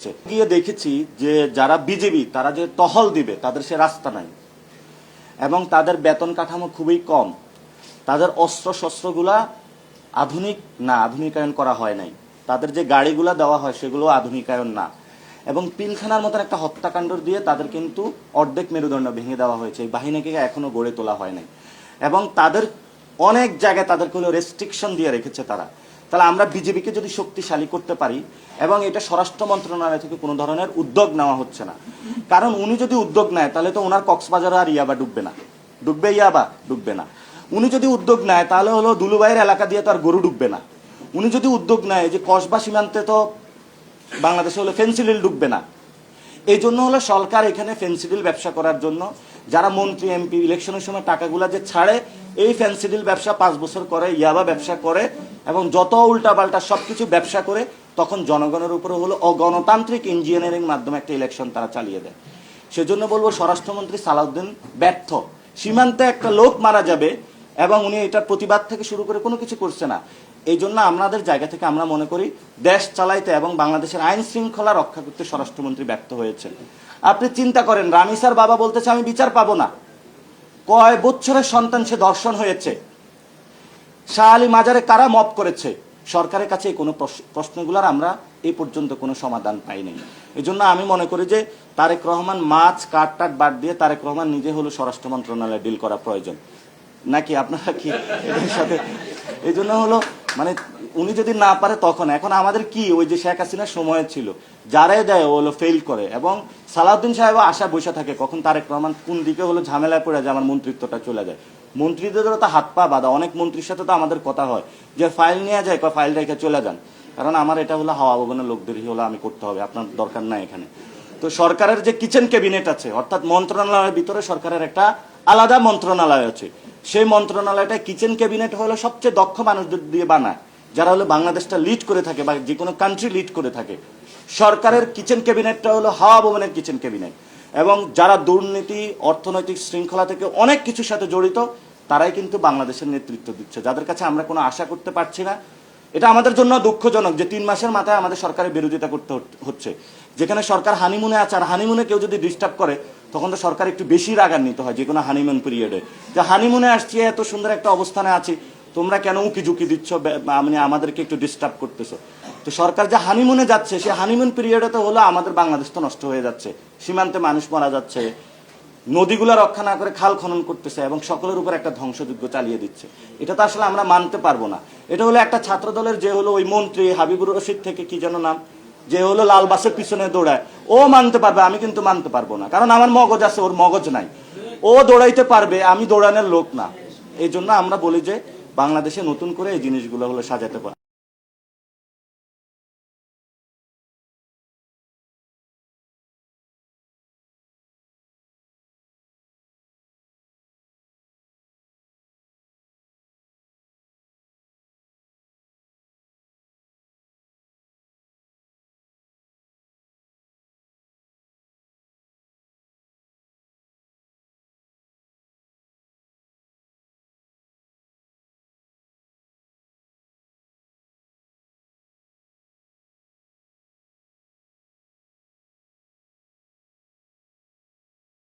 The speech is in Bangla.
গিয়ে দেখেছি যে যারা বিজেপি তারা যে টহল দিবে তাদের সে রাস্তা নাই এবং তাদের বেতন কাঠামো খুবই কম। তাদের অস্ত্র শস্ত্রগুলা আধুনিক না, আধুনিকায়ন করা হয় নাই। তাদের যে গাড়িগুলা দেওয়া হয় সেগুলো আধুনিকায়ন না এবং পিলখানার মতন একটা হত্যাকাণ্ড দিয়ে তাদের কিন্তু অর্ধেক মেরুদণ্ড ভেঙে দেওয়া হয়েছে। এই বাহিনীকে এখনো গড়ে তোলা হয় নাই এবং তাদের অনেক জায়গায় তাদেরকে হলো রেস্ট্রিকশন দিয়ে রেখেছে তারা। তাহলে আমরা বিজেপিকে যদি শক্তিশালী করতে পারি, এবং এটা স্বরাষ্ট্র মন্ত্রণালয় থেকে কোনো ধরনের উদ্যোগ নেওয়া হচ্ছে না, কারণ উনি যদি উদ্যোগ নেয় তাহলে তো ওনার কক্সবাজারে আর ইয়াবা ডুববে না, ডুববে ইয়াবা ডুববে না। উনি যদি উদ্যোগ নেয় তাহলে হলো দুলুবাইয়ের এলাকা দিয়ে তো আর গরু ডুববে না। উনি যদি উদ্যোগ নেয় যে কসবা সীমান্তে তো বাংলাদেশে হলো ফেন্সিডিল ডুববে না। এই জন্য হলো সরকার এখানে ফেন্সিডিল ব্যবসা করার জন্য যারা মন্ত্রী এমপি ইলেকশনের সময় টাকাগুলা যে ছাড়ে, এই ফেন্সিডিল ব্যবসা 5 বছর করে, ইয়াবা ব্যবসা করে এবং যত উল্টাপাল্টা সবকিছু ব্যবসা করে, তখন জনগণের উপরে হলো অগণতান্ত্রিক ইঞ্জিনিয়ারিং মাধ্যমে একটা ইলেকশন তারা চালিয়ে দেয়। সেজন্য বলবো স্বরাষ্ট্রমন্ত্রী সালাউদ্দিন ব্যর্থ। সীমান্তে একটা লোক মারা যাবে এবং উনি এটার প্রতিবাদ থেকে শুরু করে কোনো কিছু করছে না। এই জন্য আমাদের জায়গা থেকে আমরা মনে করি দেশ চালাইতে এবং বাংলাদেশের আইন শৃঙ্খলা রক্ষা করতে স্বরাষ্ট্রমন্ত্রী ব্যর্থ হয়েছে। আপনি চিন্তা করেন, রামিসার বাবা বলতেছে আমি বিচার পাবো না। কয় বছরের সন্তান সে ধর্ষণ হয়েছে। শাহ আলী মাজারে কারা মপ করেছে। সরকারের কাছে কোনো প্রশ্নগুলোর আমরা এই পর্যন্ত কোনো সমাধান পাইনি। এই জন্য আমি মনে করি যে তারেক রহমান মাছ কাট টাট বাদ দিয়ে তারেক রহমান নিজে হলো স্বরাষ্ট্র মন্ত্রণালয়ে ডিল করা প্রয়োজন, নাকি আপনারা কি এটার সাথে? এই জন্য হলো মানে উনি যদি না পারে তখন, এখন আমাদের কি ওই যে শেখ হাসিনার সময় ছিল, যারাই দেয় ও হলো ফেল করে এবং সালাউদ্দিন সাহেবও আশা বসে থাকে কখন তারেক রহমান কোন দিকে হলো ঝামেলায় পড়ে যায়, আমার মন্ত্রিত্বটা চলে যায়। মন্ত্রীদেরও তো হাত পা বাঁধা, অনেক মন্ত্রীর সাথে তো আমাদের কথা হয় যে ফাইল নিয়ে যায়, ফাইল রেখে চলে যান, কারণ আমার এটা হলো হাওয়া ভবনের লোকদেরই হলো আমি করতে হবে, আপনার দরকার নাই এখানে। তো সরকারের যে কিচেন ক্যাবিনেট আছে, অর্থাৎ মন্ত্রণালয়ের ভিতরে সরকারের একটা আলাদা মন্ত্রণালয় আছে, সেই মন্ত্রণালয়টা কিচেন ক্যাবিনেট হলো সবচেয়ে দক্ষ মানুষদের দিয়ে বানায়, যারা হলো বাংলাদেশটা লিড করে থাকে বা যে কোনো কান্ট্রি লিড করে থাকে। সরকারের কিচেন ক্যাবিনেটটা হলো হাওয়া ভবনের কিচেন ক্যাবিনেট এবং যারা দুর্নীতি অর্থনৈতিক শৃঙ্খলা থেকে অনেক কিছুর সাথে জড়িত, তারাই কিন্তু বাংলাদেশের নেতৃত্ব দিচ্ছে, যাদের কাছে আমরা কোনো আশা করতে পারছি না। এটা আমাদের জন্য দুঃখজনক যে 3 মাসের মাথায় আমাদের সরকারের বিরোধিতা করতে হচ্ছে। যেখানে সরকার হানিমুনে আছে, আর হানিমুনে কেউ যদি ডিস্টার্ব করে তখন তো সরকার একটু বেশি রাগান্বিত হয় যে কোনো হানিমুন পিরিয়ডে, যে হানিমুনে আসছি, এত সুন্দর একটা অবস্থানে আছি, তোমরা কেন উকি ঝুঁকি দিচ্ছ, মানে আমাদেরকে একটু ডিস্টার্ব করতেছো। তো সরকার যে হানিমুনে যাচ্ছে, সে হানিমুন পিরিয়ডে তো হলো আমাদের বাংলাদেশ তো নষ্ট হয়ে যাচ্ছে, সীমান্তে মানুষ মারা যাচ্ছে, নদীগুলো রক্ষা না করে খাল খনন করতেছে এবং সকলের উপর একটা ধ্বংসযজ্ঞ চালিয়ে দিচ্ছে। এটা তো আসলে আমরা মানতে পারবো না। এটা হলো একটা ছাত্র দলের যে হলো ওই মন্ত্রী হাবিবুর রশিদ থেকে কি যেন নাম, যে হলো লাল বাসের পিছনে দৌড়ায়, ও মানতে পারবে, আমি কিন্তু মানতে পারবো না, কারণ আমার মগজ আছে, ওর মগজ নাই। ও দৌড়াইতে পারবে, আমি দৌড়ানোর লোক না। এই জন্য আমরা বলি যে বাংলাদেশে নতুন করে এই জিনিসগুলো হলো সাজাতে পারে।